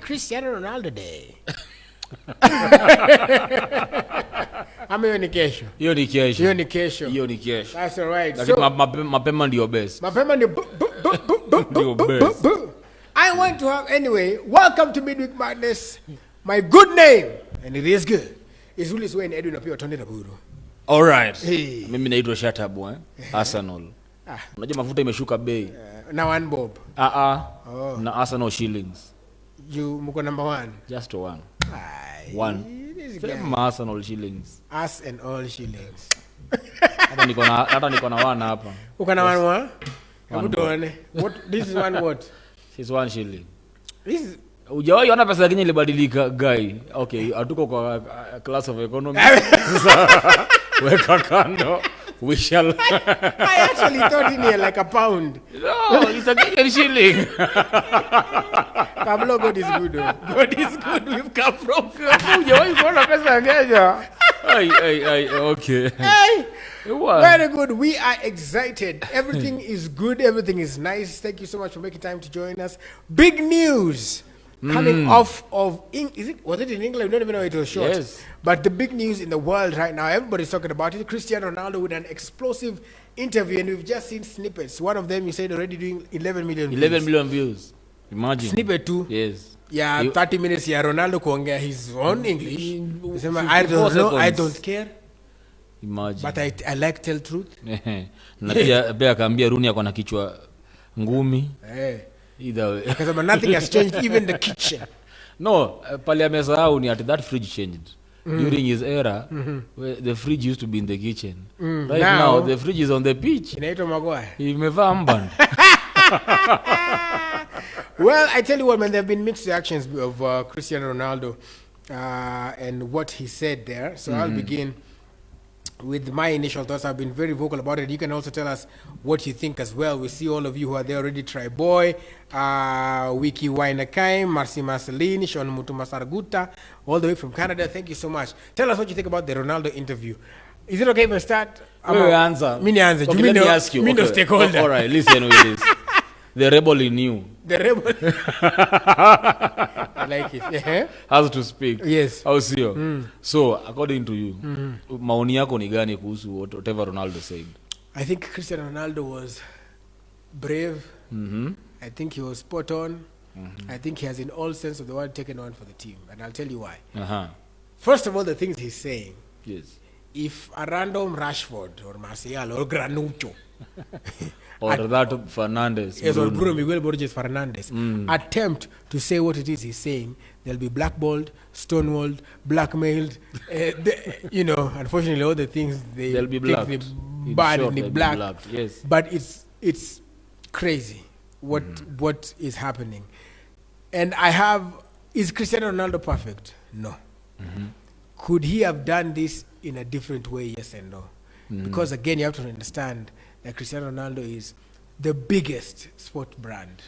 Cristiano Ronaldo Day. Ama hiyo ni kesho? Hiyo ni kesho. Hiyo ni kesho. Hiyo ni kesho. That's all right. So mapema ndio best. Mapema ndio best. I want to have anyway. Welcome to Midweek Madness. My good name, and it is good, is Willis Raburu and Edwin Apio Tony Raburu. All right. Hey. Mimi naitwa Shattabway, Arsenal. Unajua mafuta imeshuka bei. Na one bob. Oh. Na Arsenal shillings. You mko number 1. Just one. Aye. One. Same Arsenal shillings. Us and all shillings. Hata niko na one hapa. Uko na one wa? Hebu tuone. What this is one what? This is 1 shilling. This is Ujawahi ona pesa yake ilibadilika guy. Okay, hatuko kwa class of economy. Weka kando. We shall. I actually thought in here like a pound. No, it's a Kenyan shilling. Pablo, God is good. God is good. We've come from. Ujawahi kuona pesa ya Kenya? Ay, okay. Hey, very good. We are excited. Everything is good. Everything is nice. Thank you so much for making time to join us. Big news coming off of was it in England? We don't even know it was short. Yes. But the big news in the world right now, everybody's talking about it. Cristiano Ronaldo with an explosive interview, and we've just seen snippets. One of them, you said, already doing 11 million views. 11 million views. Imagine. Snippet 2. Yes. Yeah, 30 minutes here. Ronaldo kuongea his own English. I don't know. I don't care. Imagine. But I like tell truth. Na pia akaambia Rooney ako na kichwa ngumi. Either way. Because nothing has changed, even the kitchen. No, pale amesahau ni at that fridge changed. During his era, where the fridge used to be in the kitchen. Right now, the fridge is on the pitch. Inaitwa Maguire. Imevaa mband. Well, I tell you what, man, there have been mixed reactions of Cristiano Ronaldo and what he said there. So I'll begin with my initial thoughts. I've been very vocal about it. You can also tell us what you think as well. We see all of you who are there already. Try Boy, Wiki Wainakaim, Marcy Marceline, Sean Mutuma Sarguta, all the way from Canada. Thank you so much. Tell us what you think about the Ronaldo interview. Is it okay if I start? Answer. Mini answer. Okay, let me ask you. Okay. Stakeholder. All right, listen with this. The rebel in you. The rebel. I like it. Has to speak. Yes. How sio? So, according to you, maoni yako ni gani kuhusu whatever Ronaldo said? I think Cristiano Ronaldo was brave. I think he was spot on. I think he has in all sense of the word taken on for the team. And I'll tell you why. First of all, the things he's saying. Yes. If a random Rashford or Martial or Granucho or that Fernandez. Yes, or Bruno Miguel Borges Fernandez attempt to say what it is he's saying, they'll be blackballed, stonewalled, blackmailed. Unfortunately, all the things they'll be blacked. Bad and black. Yes. But it's crazy what is happening. And is Cristiano Ronaldo perfect? No. Could he have done this in a different way? Yes and no. Because again, you have to understand that Cristiano Ronaldo is the biggest sport brand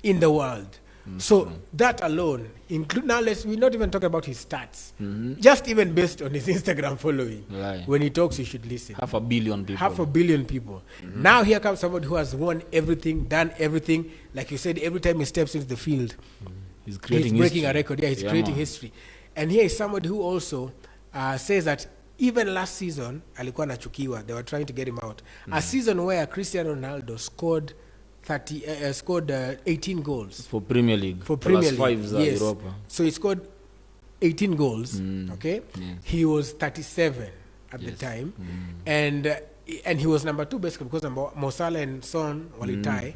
in the world. So that alone, now we're not even talking about his stats. Just even based on his Instagram following. Right. When he talks, you should listen. 500 million people. 500 million people. Now here comes somebody who has won everything, done everything. Like you said, every time he steps into the field, he's breaking a record. Yeah, he's creating history. And here is somebody who also says that even last season, alikuwa anachukiwa, they were trying to get him out. A season where Cristiano Ronaldo scored 18 goals. For Premier League. For Premier League. 5 yes. Europa. So he scored 18 goals, okay? Yes. He was 37 at the time. And he was number 2 basically because Mo Salah and Son walitai.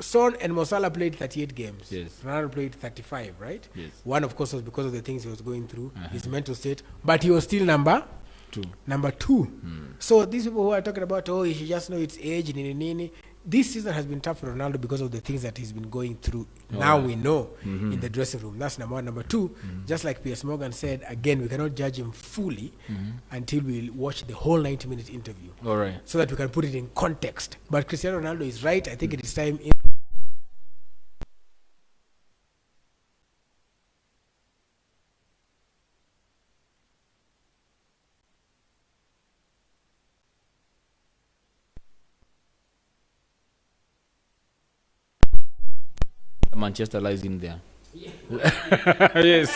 Son and Mo Salah played 38 games. Yes. Ronaldo played 35, right? Yes. One, of course, was because of the things he was going through, his mental state. But he was still number 2. So these people who are talking about, you should just know it's age, nini. This season has been tough for Ronaldo because of the things that he's been going through. Now we know in the dressing room. That's number 1. Number 2, just like Piers Morgan said, again, we cannot judge him fully until we watch the whole 90-minute interview. All right. So that we can put it in context. But Cristiano Ronaldo is right. I think it is time. Manchester lies in there. Yes.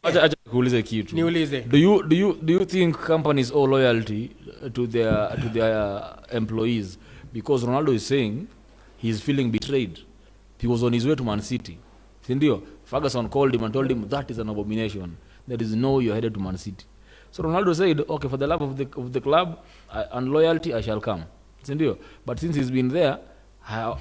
Acha kuulize kitu. Niulize. Do you think companies owe loyalty to their employees? Because Ronaldo is saying he's feeling betrayed. He was on his way to Man City. Sindio? Ferguson called him and told him that is an abomination. There is no you're headed to Man City. So Ronaldo said, okay, for the love of the club and loyalty, I shall come. Sindio? But since he's been there,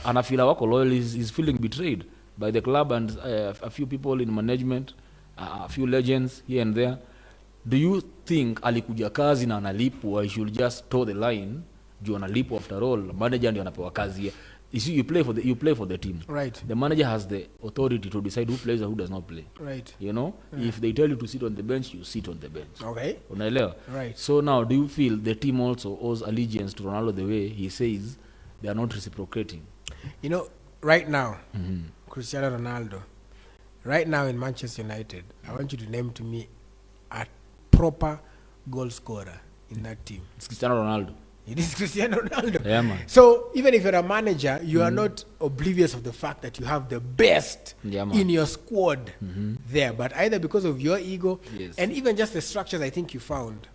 anafila wako loyal, he's feeling betrayed by the club and a few people in management, a few legends here and there. Do you think alikuja kazi na analipwa, he should just toe the line, juu analipwa after all, manager ndio anapewa kazi. You see, you play for the team. Right. The manager has the authority to decide who plays and who does not play. Right. You know, if they tell you to sit on the bench, you sit on the bench. Okay. Unaelewa? Right. So now, do you feel the team also owes allegiance to Ronaldo the way he says they are not reciprocating? You know, right now, Cristiano Ronaldo, right now in Manchester United, I want you to name to me a proper goal scorer in that team. It's Cristiano Ronaldo. It is Cristiano Ronaldo. Yeah, man. So even if you're a manager, you are not oblivious of the fact that you have the best in your squad there. But either because of your ego and even just the structures I think you found,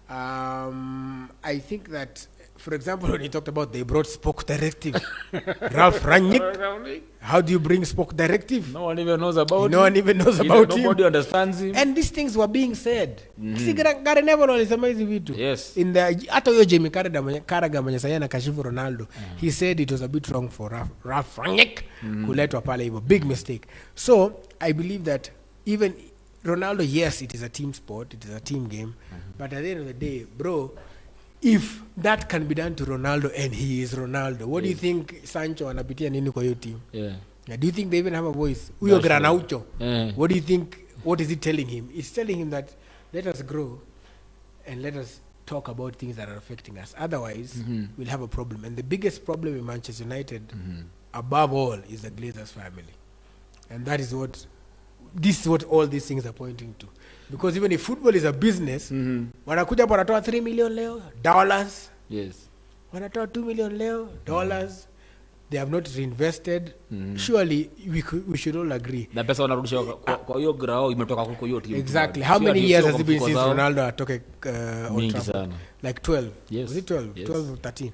I think that, for example, when you talked about they brought Spoke Directive, Ralph Rangnick, how do you bring Spoke Directive? No one even knows about No one even knows about him. Nobody understands him. And these things were being said. Gary Neville alisema hizi vitu. Yes. In the hata huyo Jamie Carragher mwenye sasa anakashifu Ronaldo, he said it was a bit wrong for Ralph Rangnick kuletwa pale hivyo. Big mistake. So I believe that even Ronaldo, yes, it is a team sport, it is a team game, but at the end of the day, bro, if that can be done to Ronaldo and he is Ronaldo, what do you think Sancho anapitia nini kwa hiyo team? Yeah. Do you think they even have a voice? Huyo Granaucho, what do you think, what is it telling him? It's telling him that let us grow and let us talk about things that are affecting us. Otherwise, we'll have a problem. And the biggest problem in Manchester United, above all, is the Glazers family. And that is what, this is what all these things are pointing to. Because even if football is a business, wanakuja hapo wanatoa $3 million leo, dollars. Yes. Wanatoa $2 million leo, dollars. They have not reinvested. Surely we should all agree. Na pesa wanarudisha kwa hiyo grao imetoka kwa hiyo team. Exactly. How many years has it been since Ronaldo atoke on Trafford? Like 12. Yes. Was it 12? Yes. 12 or 13.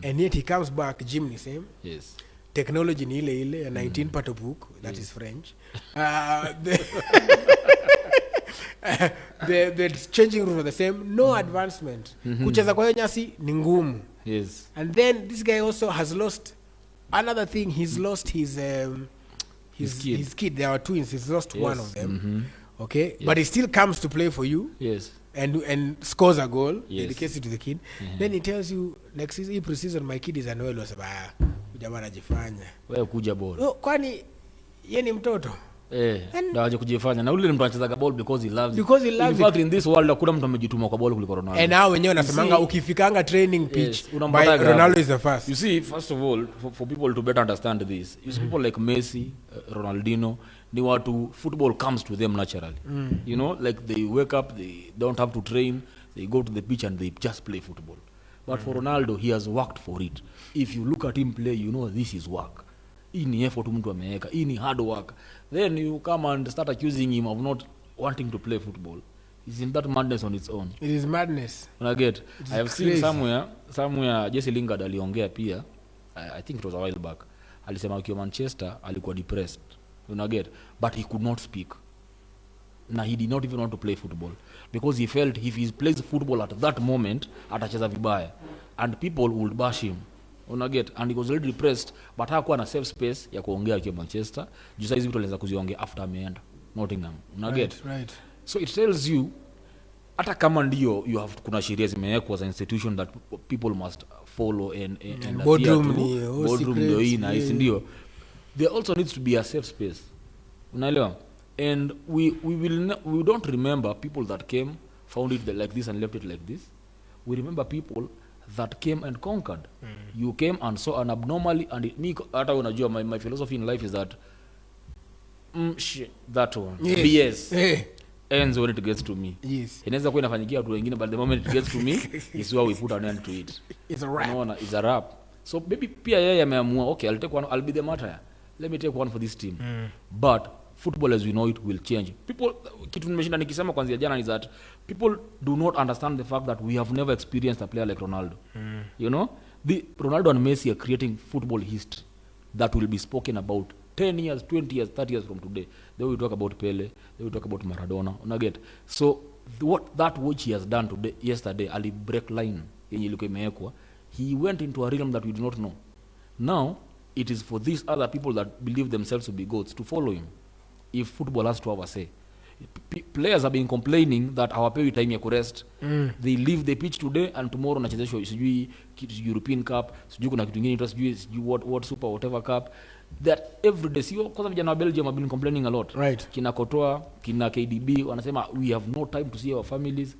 And yet he comes back, gym ni same. Yes. Technology ni ile 19 part of book, that is French. The changing room are the same, no advancement. Kucheza kwa hiyo nyasi ni ngumu. Yes. And then this guy also has lost another thing. He's lost his kid. There are twins. He's lost one of them. Okay, but he still comes to play for you. Yes. And scores a goal. Yes. Dedicates it to the kid. Then he tells you next season, pre-season, my kid is annoyed. Wasaba jamaa anajifanya. Wewe kuja ball. Oh, kwani yeye ni mtoto? Ndio aje kujifanya. Na ule mtu anacheza ball because he loves it. Because he loves it. In fact, in this world hakuna mtu amejituma kwa ball kuliko Ronaldo. And now wenyewe wanasemanga ukifikanga training pitch, Ronaldo is the first. You see, first of all, for people to better understand this, you see people like Messi, Ronaldinho, ni watu football comes to them naturally. You know, like they wake up, they don't have to train, they go to the pitch and they just play football. But for Ronaldo, he has worked for it. If you look at him play, you know this is work. Hii ni effort mtu ameweka, hii ni hard work. Then you come and start accusing him of not wanting to play football. Isn't that madness on its own? It is madness. I get. I have seen somewhere Jesse Lingard aliongea pia. I think it was a while back. Alisema akiwa Manchester alikuwa depressed. Get. But he could not speak. Na he did not even want to play football because he felt if he plays football at that moment atacheza vibaya and people would bash him. Get. And he was already depressed, but hakuwa na safe space ya kuongea akiwa Manchester. Juu hizi vitu alianza kuziongea after ameenda Nottingham. Get. Right. So it tells you hata kama ndio you have kuna sheria zimewekwa as an institution that people must follow and boardroom ndio hii na hii ndio. There also needs to be a safe space. Unaelewa? And we don't remember people that came, found it like this and left it like this. We remember people that came and conquered. You came and saw an abnormally, and me hata unajua my philosophy in life is that shit, that one. Yes. BS. Ends when it gets to me. Yes. Inaweza kuwa inafanyikia watu wengine, but the moment it gets to me is where we put an end to it. It's a wrap. Unaona, it's a wrap. So maybe pia yeye ameamua, okay, I'll be the martyr. let me take one for this team. But football as we know it will change. People, kitu nimeshinda nikisema kwanzia jana is that people do not understand the fact that we have never experienced a player like Ronaldo. You know, the Ronaldo and Messi are creating football history that will be spoken about 10 years, 20 years, 30 years from today. They will talk about Pele, they will talk about Maradona. Unaget? So what which he has done today, yesterday, ali break line yenye ilikuwa imewekwa. He went into a realm that we do not know. Now it is for these other people that believe themselves to be goats to follow him. If football has to have a say, players have been complaining that hawapewi time ya kurest. They leave the pitch today and tomorrow nachezeshwa sijui European Cup, sijui kuna kitu kingine sijui what super whatever cup, that every day. Sio kwanza vijana wa Belgium have been complaining a lot, right? Kina Kotoa, kina KDB wanasema we have no time to see our families.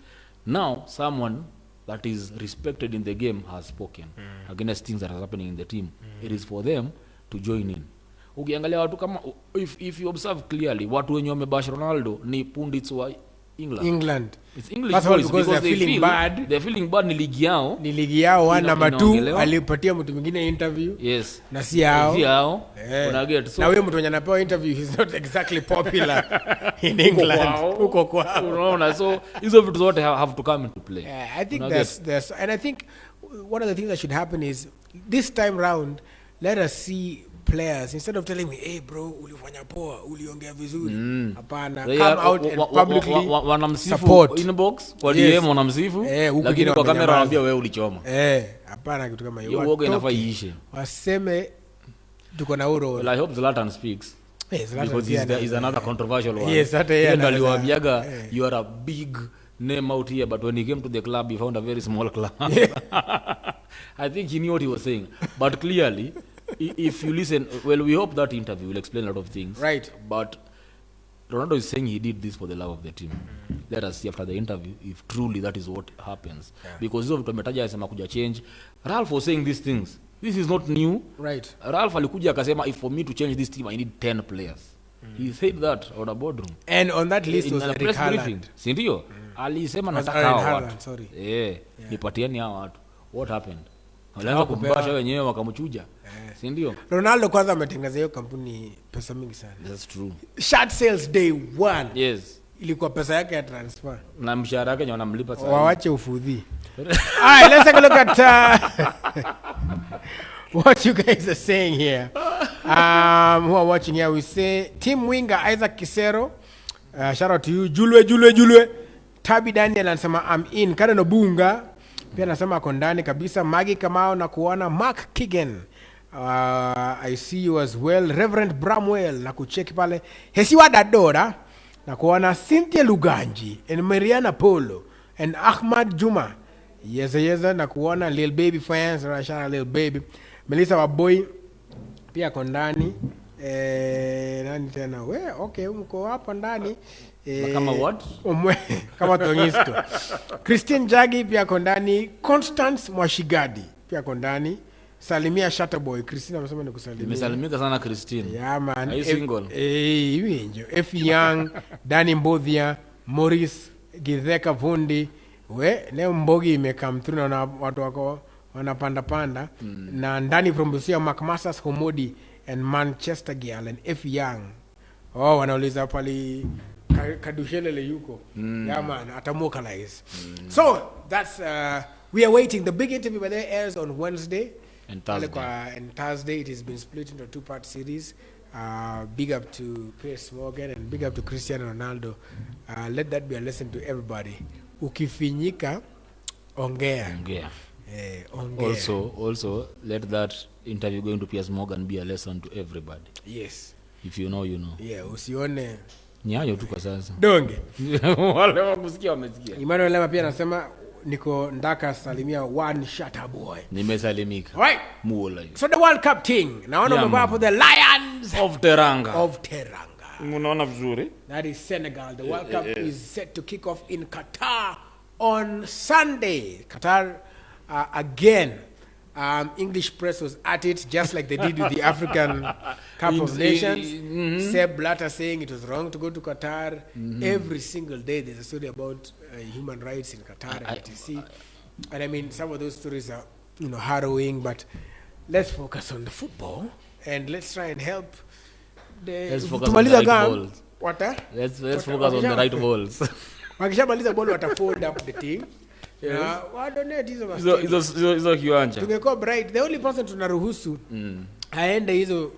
Now someone that is respected in the game has spoken against things that are happening in the team. It is for them to join in. Ukiangalia watu kama if you observe clearly, watu wenye wamebash Ronaldo ni pundits wa England. It's English. That's all because they're feeling bad. They're feeling bad. Ni ligi yao one number 2 alipatia mtu mwingine interview. Yes. Na si yao. Unaget. So na wewe mtu mwenye anapewa interview he's not exactly popular in England. Uko kwao. Unaona, so hizo vitu zote have to come into play. I think there's and I think one of the things that should happen is this time round let us see players instead of telling me hey bro ulifanya poa uliongea vizuri hapana come out and publicly wanamsifu inbox kwa DM wanamsifu lakini kwa kamera wanaambia wewe ulichoma hapana kitu kama hiyo woga inafaa iishe waseme tuko na uro. Well, I hope Zlatan speaks because is another controversial one. Yes, hata yeye aliwaambiaga you are a big name out here but when he came to the club he found a very small club. I think he knew what he was saying but clearly if you listen, well, we hope that interview will explain a lot of things. Right. But Ronaldo is saying he did this for the love of the team. Let us see after the interview if truly that is what happens. Yeah. Because hizo vitu ametaja asema kuja change. Ralph was saying these things. This is not new. Right. Ralph alikuja akasema if for me to change this team I need 10 players. He said that on a boardroom. And on that list was Eric Haaland. Si ndio? Alisema nataka hao watu. Nipatieni hao watu. What happened? Walianza kumbasha wenyewe wakamchuja. Si ndio? Ronaldo kwanza ametengeneza hiyo kampuni pesa mingi sana. That's true. Shirt sales day 1. Yes. Ilikuwa pesa yake ya transfer. Na mshahara wake wanamlipa sana. Waache ufudhi. Alright, let's take a look at what you guys are saying here. Who are watching here, we say team winger Isaac Kisero. Shout out to you. Julwe. Tabi Daniel anasema I'm in. Karen Obunga pia anasema ako ndani kabisa. Magi Kamao na kuona Mark Kigen. I see you as well. Reverend Bramwell na kucheki pale. Hesiwa Dadora na kuona Cynthia Luganji and Mariana Polo and Ahmad Juma. Yes na kuona Lil Baby fans, Rashana Lil Baby. Melissa Waboy pia ako ndani. Nani tena? Okay, mko hapo ndani. Kama what? Kama Tongisto. Christine Jagi pia ako ndani. Constance Mwashigadi pia ako ndani. Salimia Shattabway. Christine amesema ni kusalimia. Nimesalimika sana Christine. Yeah man. Are you single? Hivi ndio. F Young, Danny Mbodhia, Morris Githeka Vundi. Leo Mbogi imekam through na watu wako wanapanda na ndani from Busia Macmasas Homodi and Manchester Girl and F Young. Wanauliza pali Kadushelele yuko. Yeah man, atamokalize. So that's we are waiting. The big interview by there airs on Wednesday and Thursday. And Thursday it has been split into a 2-part series. Big up to Piers Morgan and big up to Cristiano Ronaldo. Let that be a lesson to everybody. Ukifinyika ongea. Also let that interview going to Piers Morgan be a lesson to everybody. Yes. If you know, you know. Yeah, usione nyayo tu kwa sasa. Donge. Wale wakusikia wamesikia. Emmanuel Lema pia anasema niko ndaka salimia one Shattabway. Nimesalimika. Right. Muola. So the World Cup thing. Naona umevaa for the Lions of Teranga. Unaona vizuri. That is Senegal. The World Cup is set to kick off in Qatar on Sunday. Qatar again. English press was at it just like they did with the African Cup of Nations. Seb Blatter saying it was wrong to go to Qatar. Every single day there's a story about human rights in Qatar and etc. And I mean some of those stories are harrowing, but let's focus on the football and let's try and help let's focus on the right balls. Let's focus on the right balls. Wakishamaliza ball watafold up the team. Wa donate hizo kiwanja. Tungekuwa bright. The only person tunaruhusu aende hizo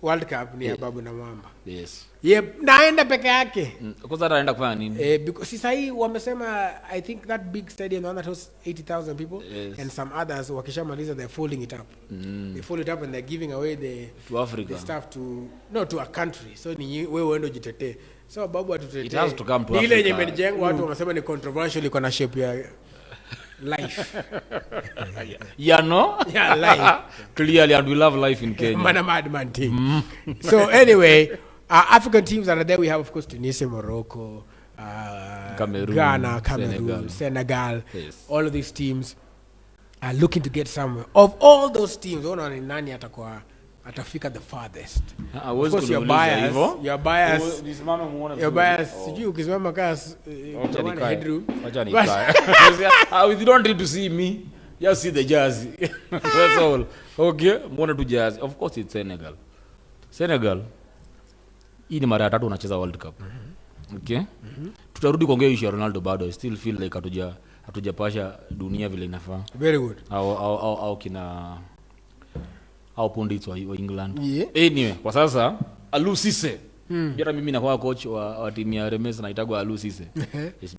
World Cup ni Babu na Mwamba. Yes. Yep, naenda peke yake. Kwanza anaenda kufanya nini? Because sasa hii wamesema I think that big stadium that hosts 80,000 people and some others wakishamaliza they're folding it up. They fold it up and they're giving away to Africa. The stuff to a country. So ni wewe uende jitetee. So Babu atutetee. It has to come to Africa. Ile yenye imejengwa watu wamesema ni controversial iko na shape ya life. No? Yeah, life. Clearly, and we love life in Kenya. Man team. So anyway, African teams that are there, we have of course Tunisia, Morocco, Cameroon, Ghana, Cameroon, Senegal. Yes. All of these teams are looking to get somewhere. Of all those teams, ni nani atafika the farthest? Of course, your bias. Sijui ukisimama kasi headroom. You don't need to see me. Just see the jersey. That's all. Okay, muone tu jersey. Of course it's Senegal. Hii ni mara ya 3 unacheza World Cup. Okay? Tutarudi kuongea issue ya Ronaldo bado. I still feel like hatujapasha dunia vile inafaa. Very good. Au pundits wa England. Yeah. Anyway, kwa sasa Aliou Cisse. Jana mimi nakuwa coach wa timu ya Remes na itagwa Aliou Cisse.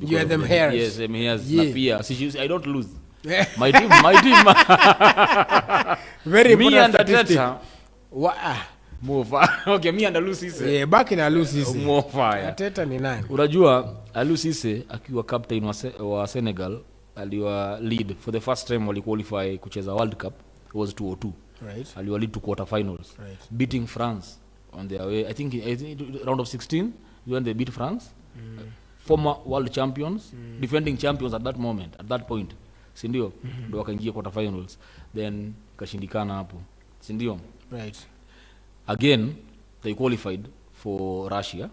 You are them hairs. Yes, them hairs. Na pia I don't lose. My team. Very me and Ateta. Move. Okay, me and Aliou Cisse. Yeah, back in Aliou Cisse. Move fire. Ateta ni nani? Unajua Aliou Cisse akiwa captain wa Senegal aliwa lead for the first time wali qualify kucheza World Cup was 2002. Right. Aliwa lead to quarterfinals. Right. Beating France on their way. I think round of 16 when they beat France. Former world champions, defending champions at that point. Si ndio? Ndio wakaingia quarterfinals. Then kashindikana hapo. Si ndio? Right. Again, they qualified for Russia.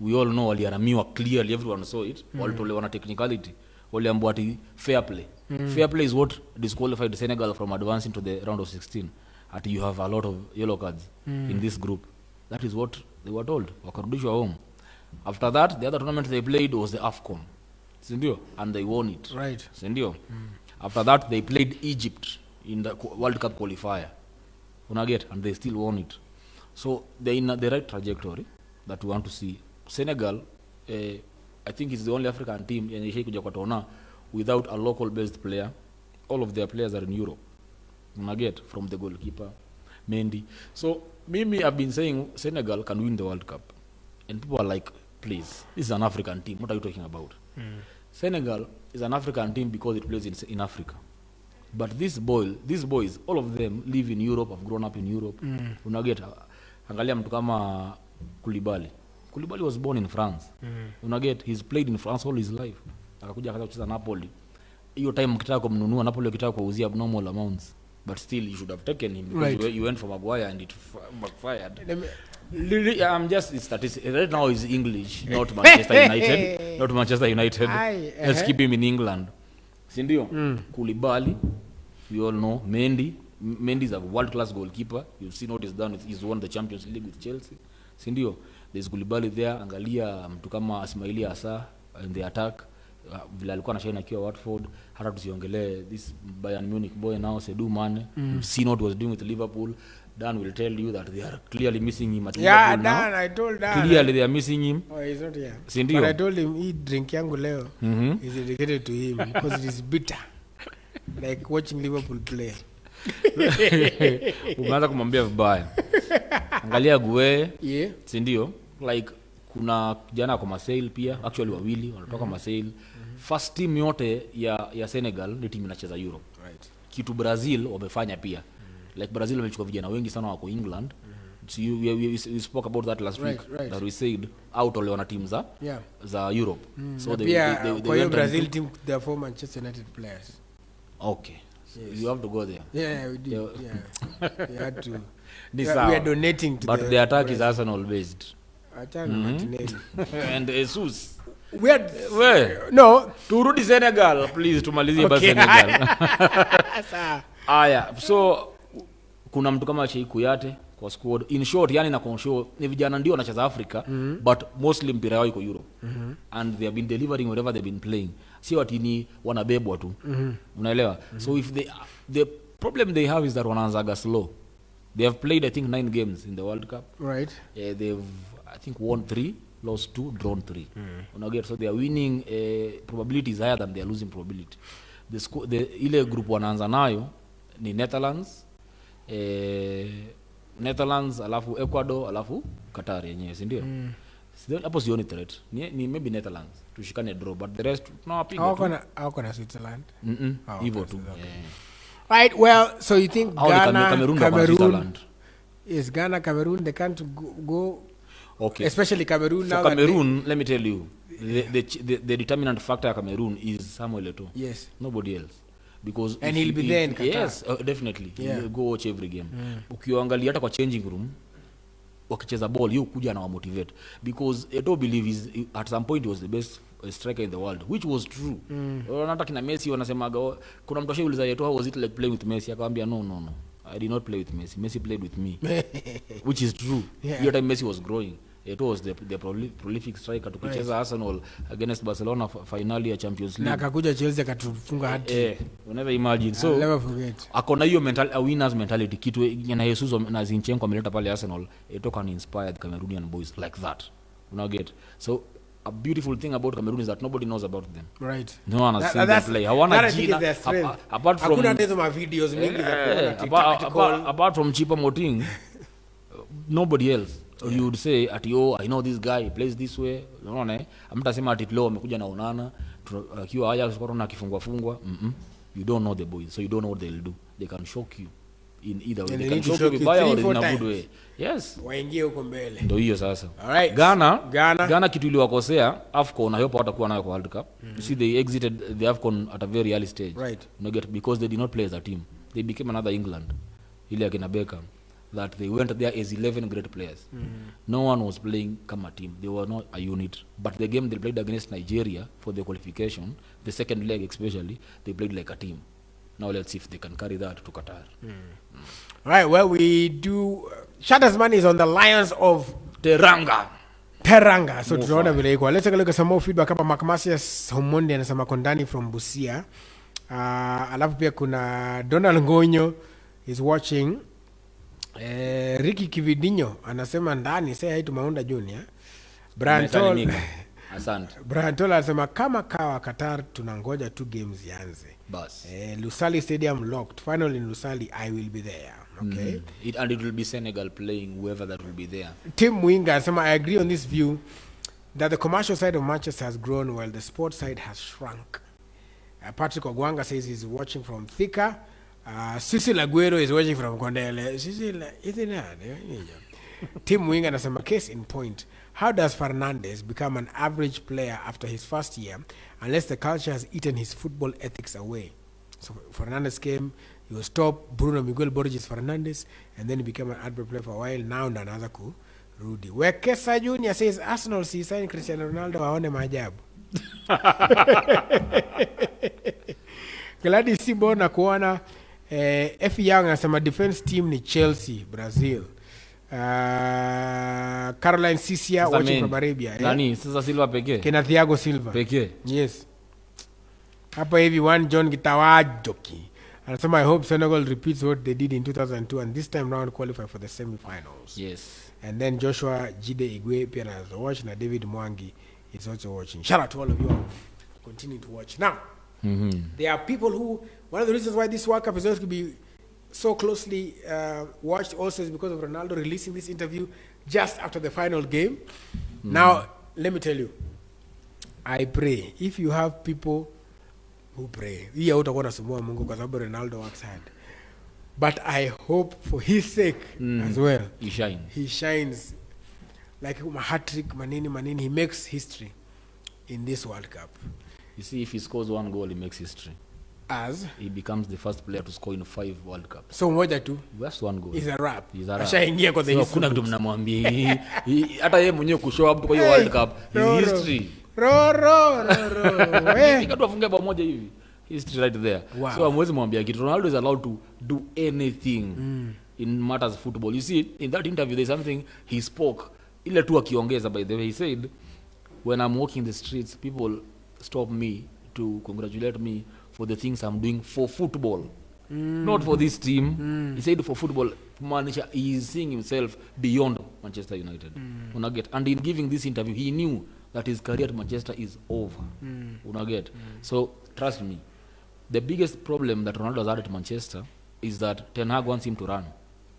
We all know waliaramiwa clearly, everyone saw it. Walitolewa na technicality. Waliambiwa ati fair play. Fair play is what disqualified Senegal from advancing to the round of 16. Ati you have a lot of yellow cards in this group. That is what they were told. Wakarudishwa home. After that, the other tournament they played was the AFCON. Sindio? And they won it. Right. Sindio? After that, they played Egypt in the World Cup qualifier. And they still won it. So they're in the right trajectory that we want to see. Senegal, I think it's the only African team without a local-based player. All of their players are in Europe. From the goalkeeper, Mendy. So Mimi, I've been saying Senegal can win the World Cup. And people are like, please, this is an African team. What are you talking about? Senegal is an African team because it plays in Africa. But these boys, all of them live in Europe, have grown up in Europe. Angalia mtu kama Koulibaly was born in France. He's played in France all his life. Akakuja akaanza kucheza Napoli. Hiyo time mkitaka kumnunua Napoli ukitaka kuuzia abnormal amounts. But still you should have taken him because you went for Bway and it backfired. Really, I'm just statistics. Right now is English, not Manchester United. Not Manchester United. Let's keep him in England. Sindio? Koulibaly, we all know. Mendy is a world-class goalkeeper. You've seen what he's done. He's won the Champions League with Chelsea. Sindio? There's Koulibaly there. Angalia mtu kama Ismaili Asa in the attack. Vile alikuwa na shine akiwa Watford. Hata tusiongelee this Bayern Munich boy now, Seydou Mane. You've seen what he was doing with Liverpool. Dan will tell you that they are clearly missing him at Liverpool now. Dan, I told Dan. Clearly they are missing him. Oh, he's not here. Sindio? But I told him, eat drink yangu leo is dedicated to him because it is bitter. Like watching Liverpool play. Umeanza kumwambia vibaya. Angalia Bway. Yeah. Sindio? Like kuna kijana kwa Marseille pia, actually wawili wanatoka Marseille. First team yote ya Senegal ni team inacheza Europe. Right. Kitu Brazil wamefanya pia. Like Brazil wamechukua vijana wengi sana wako England. So we spoke about that last week. Right. That we said out ole wana team za Europe. So they Brazil team they are for Manchester United players. Okay. Yes. You have to go there. Yeah, we did. We had to. We are donating to but the attack is Arsenal based. Martinelli. And Jesus. Where? No. Turudi Senegal, please. Tumalizie basi Senegal. Aya. So kuna mtu kama Sheikh Kuyate kwa squad. In short, yani na conshow ni vijana ndio wanacheza Africa, but mostly mpira yao iko Europe. And they have been delivering whatever they've been playing. Sio ati ni wanabebwa tu. Unaelewa? So if the problem they have is that wanaanzaga slow. They have played I think 9 games in the World Cup. Right. They've I think won 3, lost 2, drawn 3. Unaget, so they are winning probability is higher than they are losing probability. The ile group wanaanza nayo ni Netherlands alafu Ecuador alafu Qatar yenyewe, si ndio? Hapo sioni threat. Ni maybe Netherlands tushikane draw, but the rest tunawapiga. Hawako na Switzerland. Hivyo tu. Right, well, so you think Cameroon is Cameroon they can't go okay, especially Cameroon for now Cameroon, let me tell you, the determinant factor of Cameroon is Samuel Eto'o. Yes, nobody else, because and he'll be there in Qatar. Yes, definitely. He'll go watch every game. Ukiangalia hata kwa changing room wakicheza ball you kuja na motivate, because Eto'o believes at some point he was the best striker in the world, which was true. Hata kina Messi wanasemaga, kuna mtu ashauliza Eto'o how was it like playing with Messi, akamwambia no, I did not play with Messi. Messi played with me. Which is true. Your time Messi was growing. It was the prolific striker. Tukicheza Arsenal against Barcelona finali ya Champions League. Na akakuja Chelsea akatufunga hadi. Never imagine. So never forget. Akona hiyo winners mentality, kitu na Jesus na Zinchenko ameleta pale Arsenal. Eto'o can inspire the Cameroonian boys like that. You get. So a beautiful thing about Cameroon is that nobody knows about them. Right. No one has seen them play. Hawana jina apart from hakuna hizo videos mingi za apart from Chipa Moting. Nobody else. You would say ati I know this guy, he plays this way. Unaona amtasema ati leo amekuja na Onana akiwa haya skorona akifungwa. You don't know the boys, so you don't know what they'll do. They can shock you in either way. They can shock you vibaya or in a good way. Yes, waingie huko mbele. Ndio hiyo sasa. Alright. Ghana kitu iliwakosea AFCON, I hope watakuwa nayo kwa World Cup. You see they exited the AFCON at a very early stage. Right. Because they did not play as a team. They became another England. Ile akina Beckham, that they went there as 11 great players. No one was playing kama a team. They were not a unit. But the game they played against Nigeria for the qualification, the second leg especially, they played like a team. Now let's see if they can carry that to Qatar. All right, well, we do... Shatta's money is on the Lions of Teranga. So tunaona vile iko. Let's take a look at some more feedback hapa. Macmasius Homonde anasema Kondani from Busia. Alafu pia kuna Donald Ngonyo is watching. Ricky Kividinho anasema ndani, say hi to Maunda Junior. Brantol anasema kama kawa Qatar tunangoja 2 games yanze. Bas. Lusali Stadium locked. Final in Lusali, I will be there. Okay. And it will be Senegal playing whoever that will be there. Tim Mwinga anasema I agree on this view that the commercial side of Manchester has grown while the sports side has shrunk. Patrick Ogwanga says he's watching from Thika. Cecil Aguero is watching from Kondele. Tim Mwinga anasema case in point. How does Fernandes become an average player after his first year unless the culture has eaten his football ethics away? So Fernandes came, he was top, Bruno Miguel Borges Fernandes, and then he became an average player for a while. Now anaanza kurudi. Wekesa Junior says Arsenal si sign Cristiano Ronaldo waone maajabu. Gladi Sibo na kuona F Young anasema defense team ni Chelsea, Brazil. Caroline Sisia watching from Arabia. Nani sasa Silva pekee? Kina Thiago Silva. Pekee. Yes. Hapa hivi one John Gitawajoki anasema I hope Senegal repeats what they did in 2002 and this time round qualify for the semi-finals. Yes. And then Joshua Jide Igwe pia anaanza watch na David Mwangi is also watching. Shout out to all of you. Continue to watch. Now, there are people who, one of the reasons why this World Cup is going to be so closely watched also is because of Ronaldo releasing this interview just after the final game. Now, let me tell you, I pray, if you have people who pray, hii hautakuwa nasumbua Mungu kwa sababu Ronaldo works hard. But I hope for his sake as well. He shines like a hat-trick, manini. He makes history in this World Cup. You see, if he scores 1 goal, he makes history. As he becomes the first player to score in 5 World Cups. So moja tu. Just 1 goal. Is a rap. Ashaingia kwa the history. Kuna kitu mnamwambia. Hata yeye mwenyewe kushow up kwa hiyo World Cup. His history. Piga tu afunge bao moja hivi. History right there. Wow. So amwezi mwambia kitu. Ronaldo is allowed to do anything in matters football. You see, in that interview, there's something he spoke. Ile tu akiongeza, by the way, he said, when I'm walking the streets, people stop me to congratulate me for the things I'm doing for football. Not for this team. He said for football. He is seeing himself beyond Manchester United. Unaget. And in giving this interview, he knew that his career at Manchester is over. Unaget. So, trust me, the biggest problem that Ronaldo has had at Manchester is that Ten Hag wants him to run.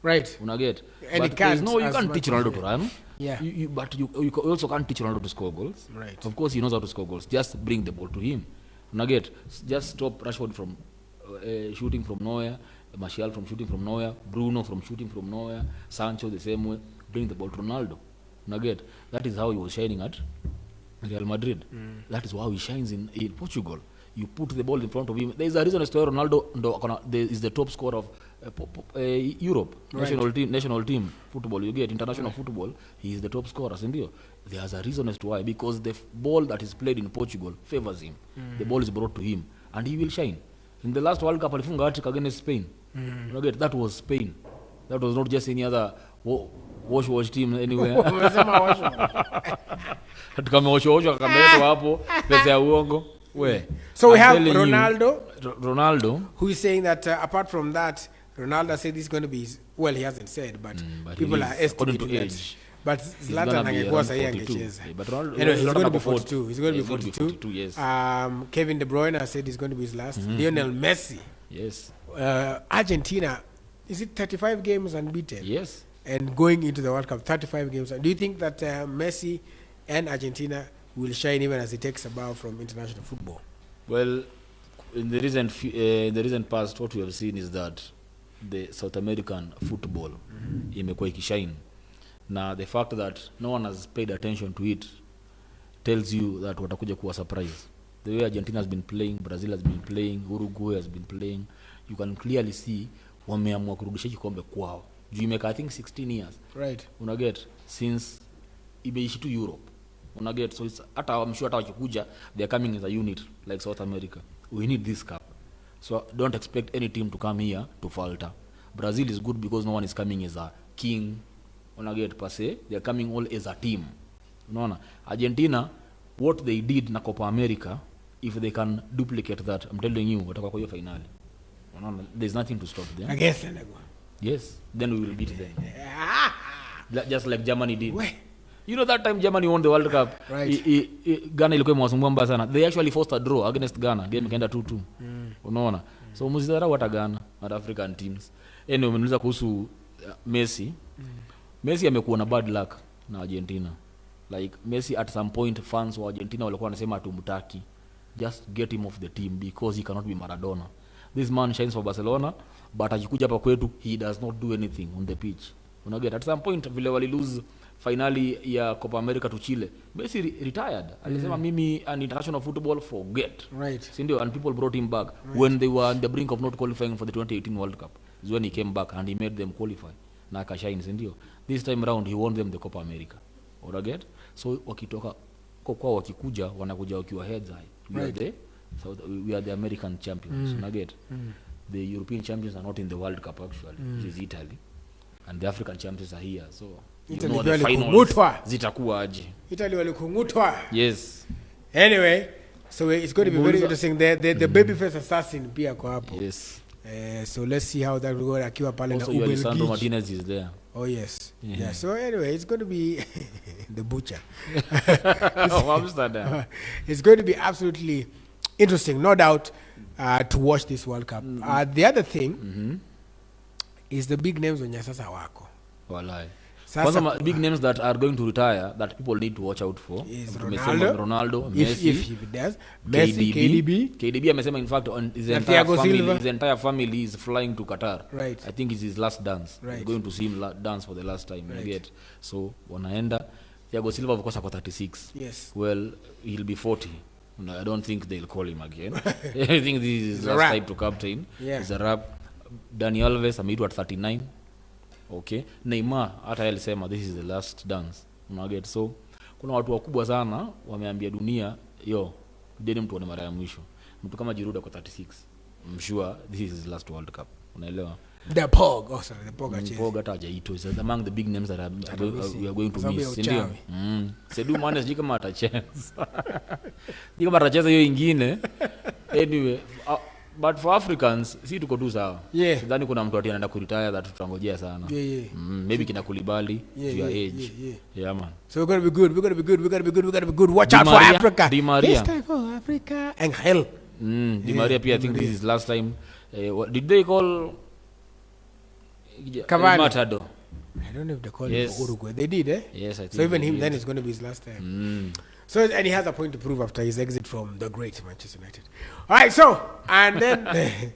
Right. Unaget. And but you can't teach Ronaldo to run. Yeah. But you also can't teach Ronaldo to score goals. Right. Of course, he knows how to score goals. Just bring the ball to him. Unaget. Just stop Rashford from shooting from nowhere, Martial from shooting from nowhere, Bruno from shooting from nowhere, Sancho the same way. Bring the ball to Ronaldo. Unaget. That is how he was shining at Real Madrid. That is how he shines in Portugal. You put the ball in front of him. There is a reason as to why Ronaldo is the top scorer of Europe, right. national team football. You get international football. He is the top scorer. There's a reason as to why, because the ball that is played in Portugal favors him. The ball is brought to him, and he will shine. In the last World Cup, alifunga hat-trick against Spain. That was Spain. That was not just any other wash team anywhere. So we have Ronaldo, you, who is saying that apart from that, Ronaldo said he's going to be, well, he hasn't said, but people are estimating that. But Zlatan angekuwa sahi angecheza. Anyway, he's going to be 42. He's going to be 42. Yes. Kevin De Bruyne has said he's going to be his last. Lionel Messi. Yes. Argentina, is it 35 games unbeaten? Yes. And going into the World Cup, 35 games. Do you think that Messi and Argentina will shine even as he takes a bow from international football? Well, in the recent past, what we have seen is that the South American football imekuwa ikishine. Now, the fact that no one has paid attention to it tells you that watakuja kuwa surprise. The way Argentina has been playing, Brazil has been playing, Uruguay has been playing, you can clearly see wameamua kurudisha kikombe kwao. You make, I think, 16 years. Right. Unaget, since imeishi to Europe. Unaget, so it's I'm sure hata wakikuja, they are coming as a unit like South America. We need this cup. So don't expect any team to come here to falter. Brazil is good because no one is coming as a king. Unaget per se, they are coming all as a team. Unaona? Argentina, what they did na Copa America, if they can duplicate that, I'm telling you, watakuwa kwa hiyo finali. Unaona? There's nothing to stop them. I guess Senegal. Yes, then we will beat them. Just like Germany did. You know that time Germany won the World Cup. Right. Ghana ilikuwa imewasumbua mbaya sana. They actually forced a draw against Ghana. Game ikaenda 2-2. Unaona? So muzidara wata Ghana at African teams. Anyway, umeniuliza kuhusu Messi. Messi amekuwa na bad luck na Argentina. Like Messi at some point fans wa Argentina walikuwa wanasema atumtaki. Just get him off the team because he cannot be Maradona. This man shines for Barcelona, but akikuja hapa kwetu he does not do anything on the pitch. Unaget at some point vile wali lose finali ya Copa America to Chile, Messi retired. Alisema mimi an international football forget. Right. Sindio, and people brought him back when they were on the brink of not qualifying for the 2018 World Cup. Is when he came back and he made them qualify. Na akashine, sindio. This time around he won them the Copa America. Unaget? So wakitoka kwa wakikuja wanakuja wakiwa heads high. We are the American champions. Unaget? The European champions are not in the World Cup actually. It is Italy. And the African champions are here. So you know the finals zitakuwa aje. Italy walikungutwa. Yes. Anyway, so it's going to be very interesting. The babyface assassin pia kwa hapo. Yes. So let's see how that will go. Akiwa pale na Ubel Lisandro Martinez is there. Oh yes. Yeah. So anyway, it's going to be the butcher. Amsterdam. It's going to be absolutely interesting, no doubt, to watch this World Cup. The other thing is the big names on sasa wako. Walai. Sasa big names that are going to retire that people need to watch out for is Ronaldo, Messi, if he does, Messi, KDB amesema in fact on his entire family is flying to Qatar. Right. I think it's his last dance. Right. He's going to see him dance for the last time. Right. So wanaenda Thiago Silva of course ako 36. Yes. Well, he'll be 40. No, I don't think they'll call him again. I think this is his last time to captain. Yeah. It's a wrap. Dani Alves ameitwa at 39. Okay. Neymar hata yeye alisema this is the last dance. Unaget? So kuna watu wakubwa sana wameambia dunia deni mtu wa mara ya mwisho. Mtu kama Giroud kwa 36. I'm sure this is his last World Cup. unaelewa. The Pog, the Pog acheze. Pog hata hajaitwa, is among the big names that we are going to miss, ndio. Sedu Mane sijui kama atacheza. Sijui kama atacheza hiyo ingine. Anyway, but for Africans, si tuko tu sawa. Sidhani kuna mtu anaenda kuretire that tutangojea sana. Maybe kina Koulibaly, your age. Yeah man. So we're going to be good. We're going to be good. Watch out for Africa. Di Maria. This time for Africa. And hell. Di Maria pia, I think this is last time. What did they call Matador? I don't know if they called him for Uruguay. They did, eh? Yes, I think. So even him then is going to be his last time. So, and he has a point to prove after his exit from the great Manchester United. All right, so, and then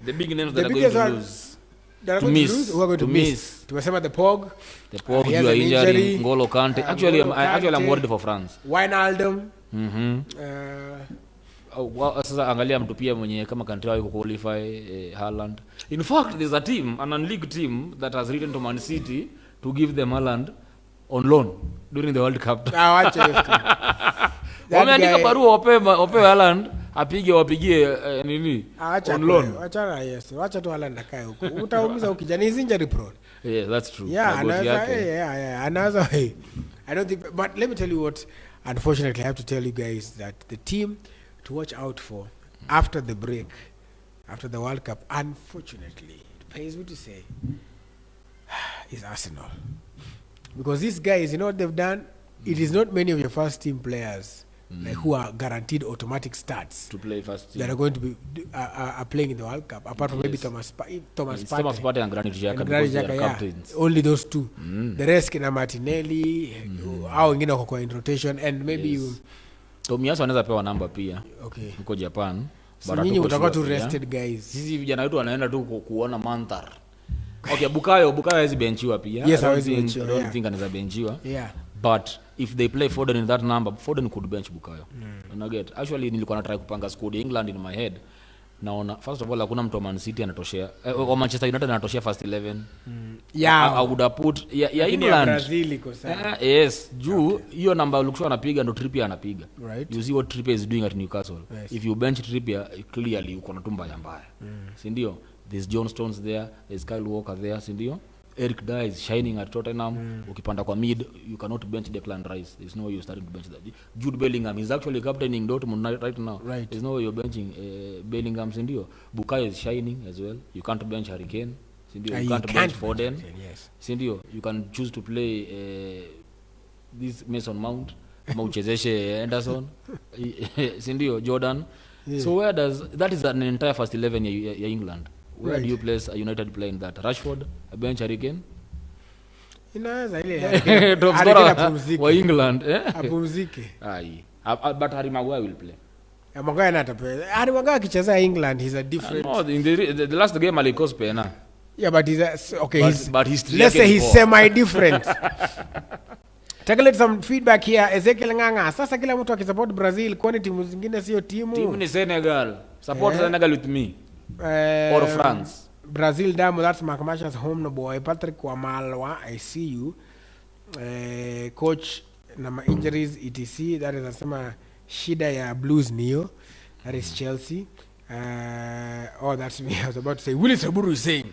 the big names that are going to lose. To miss. Who are going to miss? Tumesema the Pog. The Pog, you are injuring N'Golo Kante. Actually, I'm worried for France. Wijnaldum. Sasa angalia mtu pia mwenye kama country yao qualify Haaland. In fact, there's a team, an unleagued team that has written to Man City to give them Haaland on loan during the World Cup. Wameandika barua wapewe Haaland wapigie nini on loan. Wacha tu Haaland akae huko. Utaumiza ukijani, is injury prone. Yeah, that's true. Yeah, another way. I don't think, but let me tell you what, unfortunately I have to tell you guys that the team to watch out for after the break, after the World Cup, unfortunately, it pays me to say, is Arsenal. Because these guys, you know what they've done? It is not many of your first team players like who are guaranteed automatic starts to play first team that are going to be are playing in the World Cup, apart from maybe Thomas Partey and Granit Xhaka, because they are captains. Only those two. The rest kina Martinelli, au wengine wako in rotation, and maybe you Tomiyasu anaweza pewa namba pia. Okay. Huko Japan. So nyinyi utakuwa tu rested guys. Sisi vijana wetu wanaenda tu kuona mandhari. Okay, Bukayo hizi benchiwa pia. Yes, I don't think anaweza benchiwa. Yeah. But if they play Foden in that number, Foden could bench Bukayo. Actually nilikuwa nataka kupanga squad England in my head. Naona first of all hakuna mtu wa Man City anatoshea. Wa Manchester United anatoshea first 11. Yeah. I would have put England. Brazil iko sawa. Yes, juu hiyo namba Luxor anapiga ndo Trippier anapiga. Right. You see what Trippier is doing at Newcastle. Yes. If you bench Trippier, clearly uko na tumba mbaya. Si ndio? There's John Stones there, there's Kyle Walker there, si ndio? Eric Dyer is shining at Tottenham. Ukipanda kwa mid, you cannot bench Declan Rice. There's no way you're starting to bench that. Jude Bellingham is actually captaining Dortmund right now. Right. There's no way you're benching Bellingham, si ndio? Bukayo is shining as well. You can't bench Harry Kane, si ndio? You can't bench Foden. Yes. Si ndio? You can choose to play this Mason Mount, uchezeshe Anderson, si ndio? Jordan. Yeah. So where does that is an entire first 11 ya England. Where do you place a United player in that? Rashford, a bench Harry Kane? Inaweza ile top scorer wa England, apumzike. But Harry Maguire will play. Maguire nataplay. Harry Maguire akicheza England, he's a different. No, in the last game alikos pena. Yeah, but he's okay. But he's let's say he's semi-different. Take a little some feedback here. Ezekiel Nganga. Sasa kila mtu akisupport Brazil, kwani timu zingine sio timu? Timu ni Senegal. Support Senegal with me. Or France. Brazil Damo, that's Mark Marshall's home no boy. Patrick Wamalwa, I see you. Coach nama injuries etc. That is asema shida ya Blues Neo. That is Chelsea. Oh, that's me. I was about to say Willis Raburu is saying.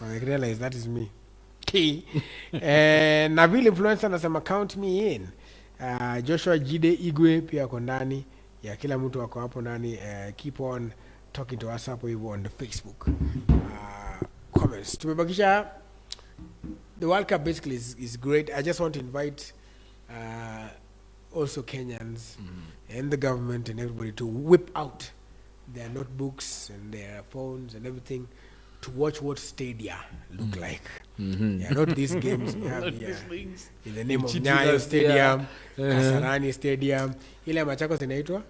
I realize that is me. Nabil Influencer anasema count me in. Joshua Jide Igwe pia ako ndani. Ya kila mtu wako hapo ndani. Keep on talking to us hapo hivyo on the Facebook comments. Tumebakisha the World Cup basically is great. I just want to invite also Kenyans and the government and everybody to whip out their notebooks and their phones and everything to watch what stadia look like. Yeah, not these games we have here in the name of Nyayo Stadium, Kasarani Stadium, ile Machakos inaitwa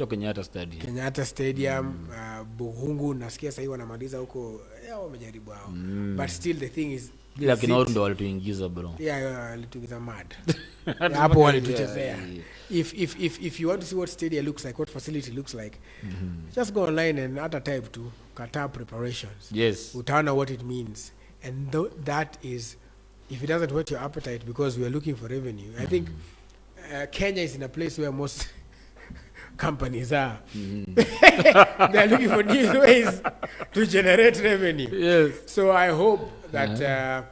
Kenyatta Stadium, Buhungu nasikia sasa hivi wanamaliza huko, wamejaribu hao. But still the thing is lakini wao ndio walituingiza bro. Yeah, walituingiza mad. Hapo walituchezea. If you want to see what stadia looks like, what facility looks like, just go online and at a type to Qatar preparations. Yes. Utaona what it means. And that is, if it doesn't whet your appetite because we are looking for revenue, I think Kenya is in a place where companies are. They're looking for new ways to generate revenue. Yes. So I hope that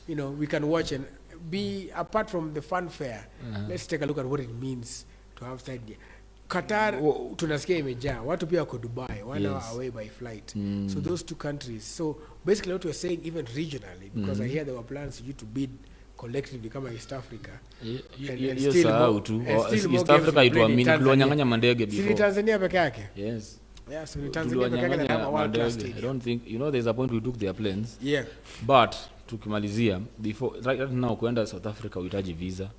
we can watch and be apart from the fanfare. Let's take a look at what it means to have side there. Qatar, tunasikia imejaa. Watu pia wako Dubai, 1 hour away by flight. So those two countries. So basically what we're saying, even regionally, because I hear there were plans for you to bid collectively kama East Africa. Yes, how to. East Africa ituamini tulionyang'anya mandege before. Si Tanzania peke yake? Yes. Yeah, so Tanzania peke yake na have a world class stadium. I don't think, there's a point we took their planes. Yeah. But tukimalizia before right now kuenda South Africa uhitaji visa.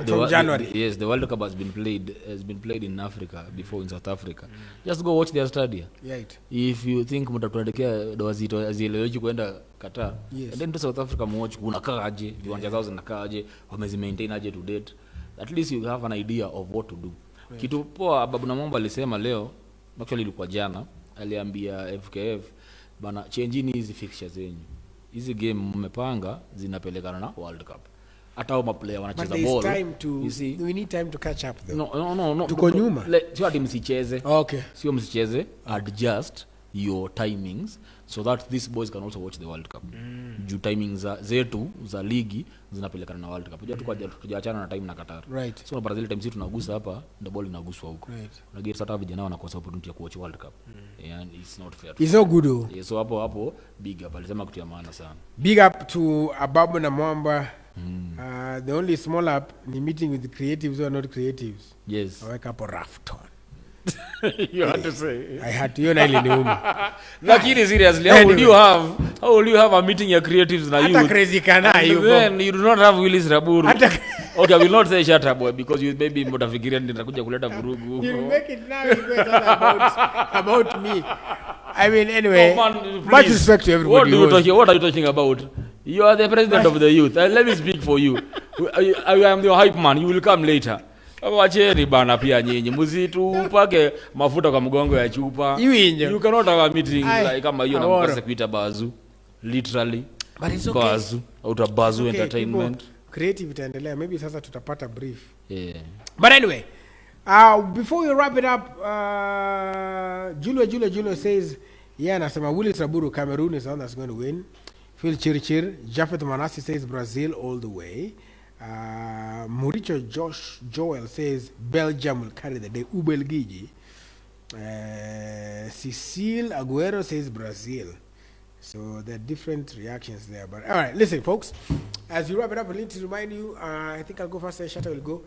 From January. Yes, the World Cup has been played in Africa before in South Africa. Just go watch their stadium. Right. If you think mtatuelekea dawazito azieleweje kuenda Qatar, and then to South Africa watch unakaa aje, viwanja zao zinakaa aje, wamezi maintain aje to date. At least you have an idea of what to do. Right. Kitu poa Babu na Momba alisema leo, actually ilikuwa jana, aliambia FKF bana changeini hizi fixtures zenyu. Hizi game mmepanga zinapelekana na World Cup. Hata hao player wanacheza ball. We need time to catch up though. No. Tuko nyuma. Sio ati msicheze. Okay. Sio msicheze, adjust your timings so that these boys can also watch the World Cup. Juu timings zetu za ligi zinapelekana na World Cup. Unajua tujaachana na time na Qatar. Right. So unapata zile times tunagusa hapa, the ball inaguswa huko. Right. Unajua hata vijana wanakosa opportunity ya kuwatch World Cup. And it's not fair. It's so good though. Yeah, so hapo big up alisema kitu ya maana sana. Big up to Ababu na Mwamba. The only small up ni meeting with the creatives who are not creatives. Yes. I wake up a rough tone. You had to say. I had to. You're not niuma. Lakini seriously, how will you have a meeting your creatives na you? Hata crazy kana you. Then you do not have Willis Raburu. Okay, I will not say Shattabway because you maybe mtafikiria nitakuja kuleta vurugu huko. You make it now about me. I mean anyway, much respect to everybody. What are you talking about? You are the president of the youth. Let me speak for you. I am the hype man. You will come later. Wacheni bana pia nyinyi mzitu upake mafuta kwa mgongo ya chupa. You cannot have a meeting like kama hiyo na mkase kuita BAZU literally. But it's okay. BAZU out of BAZU entertainment. Creative itaendelea. Maybe sasa tutapata brief. Yeah. But anyway, before we wrap it up, Julio says, anasema Willis Raburu, Cameroon is the one that's going to win. Phil Chirichir, Japheth Manasi says Brazil all the way. Mauricio Joel says Belgium will carry the day. Ubelgiji. Cecile Aguero says Brazil. So there are different reactions there. But all right, listen, folks. As we wrap it up, I need to remind you. I think I'll go first. Shatta will go.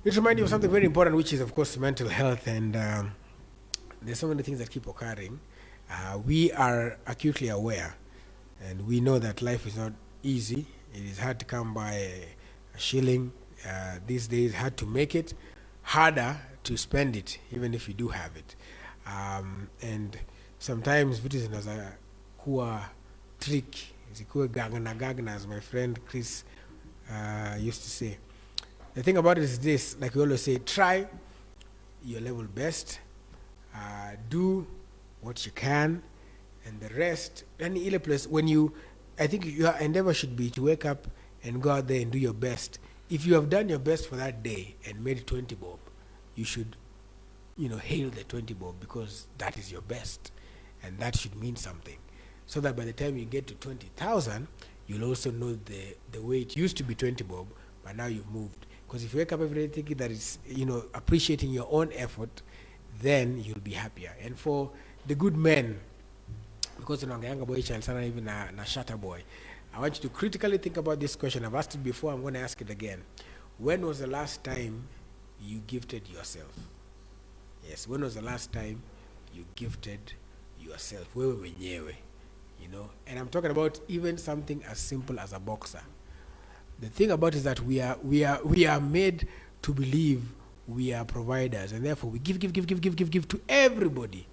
Let's remind you of something very important, which is, of course, mental health. And there's so many things that keep occurring. We are acutely aware, and we know that life is not easy. It is hard to come by a shilling these days. Hard to make it, harder to spend it, even if you do have it. And sometimes vitu zinaza kuwa trick, zikuwe gagna, as my friend Chris used to say. The thing about it is this, like we always say, try your level best, do what you can, and the rest. Any ile place when I think your endeavor should be to wake up and go out there and do your best. If you have done your best for that day and made 20 bob, you should, hail the 20 bob because that is your best, and that should mean something. So that by the time you get to 20,000, you'll also know the way it used to be 20 bob, but now you've moved. Because if you wake up every day thinking that it's, appreciating your own effort, then you'll be happier. And for the good men, because tunaongeanga boy child sana hivi na Shattabway, I want you to critically think about this question. I've asked it before, I'm going to ask it again. When was the last time you gifted yourself? Yes, when was the last time you gifted yourself? Wewe mwenyewe, And I'm talking about even something as simple as a boxer. The thing about it is that we are made to believe we are providers, and therefore we give to everybody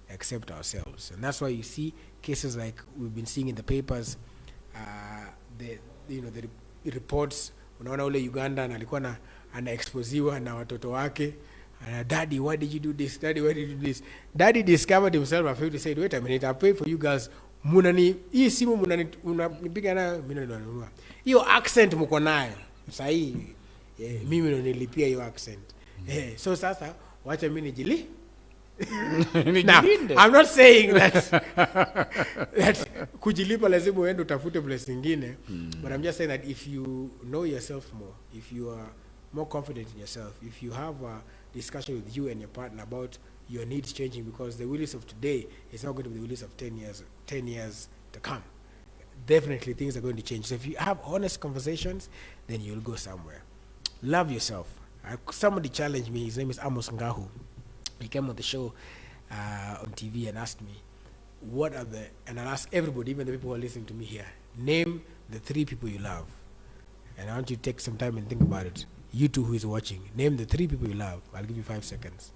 except ourselves. And that's why you see cases like we've been seeing in the papers, the reports. Unaona ule Uganda alikuwa anaexposiwa na watoto wake, daddy, why did you do this? Daddy, why did you do this? Daddy discovered himself after he said, wait a minute, I pay for you girls. Hii simu unanipiga nayo mimi ndo nanunua. Hiyo accent mko nayo. Sasa hii mimi ndo nilipia hiyo accent. So sasa wacha mimi nijili. Now, I'm not saying that kujilipa lazima uende utafute place nyingine, but I'm just saying that if you know yourself more, if you are more confident in yourself, if you have a discussion with you and your partner about your needs changing, because the Willis of today is not going to be the Willis of 10 years to come. Definitely things are going to change. So if you have honest conversations, then you'll go somewhere. Love yourself. Somebody challenged me. His name is Amos Ngahu. He came on the show on TV and asked me, and I'll ask everybody, even the people who are listening to me here, name the 3 people you love. And I want you to take some time and think about it. You two who is watching, name the 3 people you love. I'll give you 5 seconds.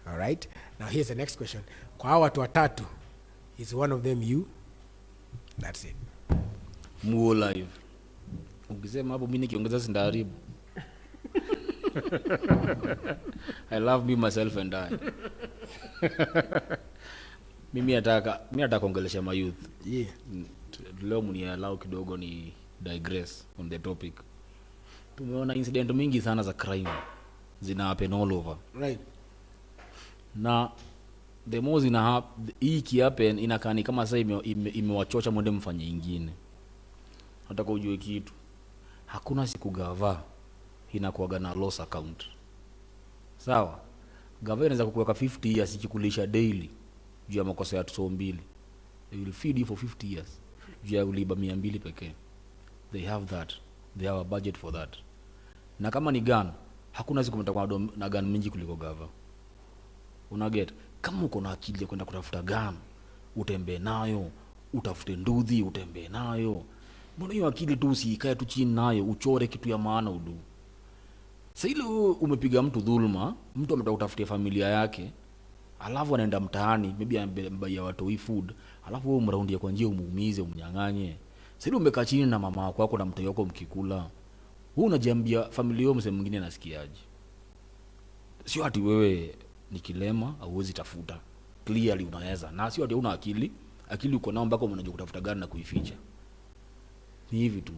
All right? Now here's the next question. Kwa hawa watu watatu, is one of them you? That's it. Muo live. Ukisema hapo mimi nikiongeza sindaribu. I love me, myself and I. Mimi nataka kuongelesha my youth. Yeah. Leo mniallow kidogo ni digress on the topic. Tumeona incident mingi sana za crime zina happen all over. Right. Na the more hii kiapen inakani kama sasa imewachocha mwende mfanye ingine. Nataka ujue kitu. Hakuna siku gava inakuwaga na loss account. Sawa? Gava inaweza kukuweka 50 years ikikulisha daily juu ya makosa ya watoto 2. They will feed you for 50 years. Juu ya uliba 200 pekee. They have that. They have a budget for that. Na kama ni gun, hakuna siku mtakuwa na gun mingi kuliko gava. Unaget? Kama uko na akili ya kwenda kutafuta gun, utembee nayo, utafute nduthi, utembee nayo. Mbona hiyo akili tu usikae tu chini nayo, uchore kitu ya maana udu. Sasa ile umepiga mtu dhulma, mtu ametaka kutafutia familia yake, alafu anaenda mtaani, maybe anambia watu food, alafu wewe umraundia kwa njia umuumize, umnyang'anye. Sasa ile umekaa chini na mama wako na mtoto wako mkikula, wewe unajiambia familia yako msemo mwingine nasikiaje? Sio ati wewe ni kilema hauwezi tafuta. Clearly unaweza. Na sio ati una akili uko nao mpaka unajua kutafuta gani na kuificha. Ni hivi tu.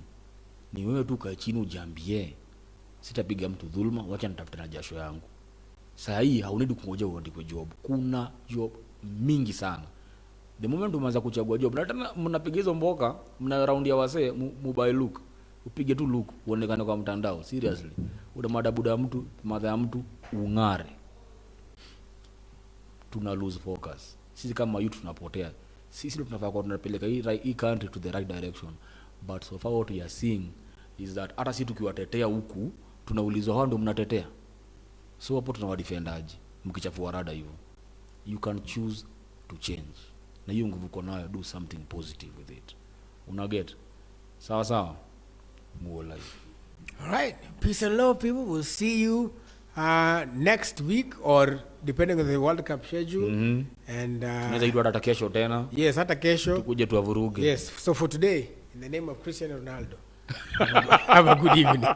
Ni wewe tu kaa chini ujiambie, sitapiga mtu dhulma, wacha nitafuta na jasho yangu. Sasa hii haunidi kungoja uandikwe job. Kuna job mingi sana. The moment umeanza kuchagua job, na tena mnapiga hizo mboka, mna round ya wasee mobile look. Upige tu look, uonekane kwa mtandao. Seriously. Uda madabuda mtu, madha ya mtu ungare. Tuna lose focus. Sisi kama youth tunapotea. Sisi tunafaa kwa tunapeleka hii country to the right direction. But so far what we are seeing is that hata sisi tukiwatetea huku tunaulizwa hao ndio mnatetea. So hapo tunawadefendaje mkichafua rada hivyo. You can choose to change. Na hiyo nguvu uko nayo, do something positive with it. Una get? Sawa. More life. All right. Peace and love, people. We'll see you next week, or depending on the World Cup schedule. And tunaweza itwa hata kesho tena. Yes, hata kesho. Tukuje tuwavuruge. Yes. So for today, in the name of Cristiano Ronaldo, have a good evening.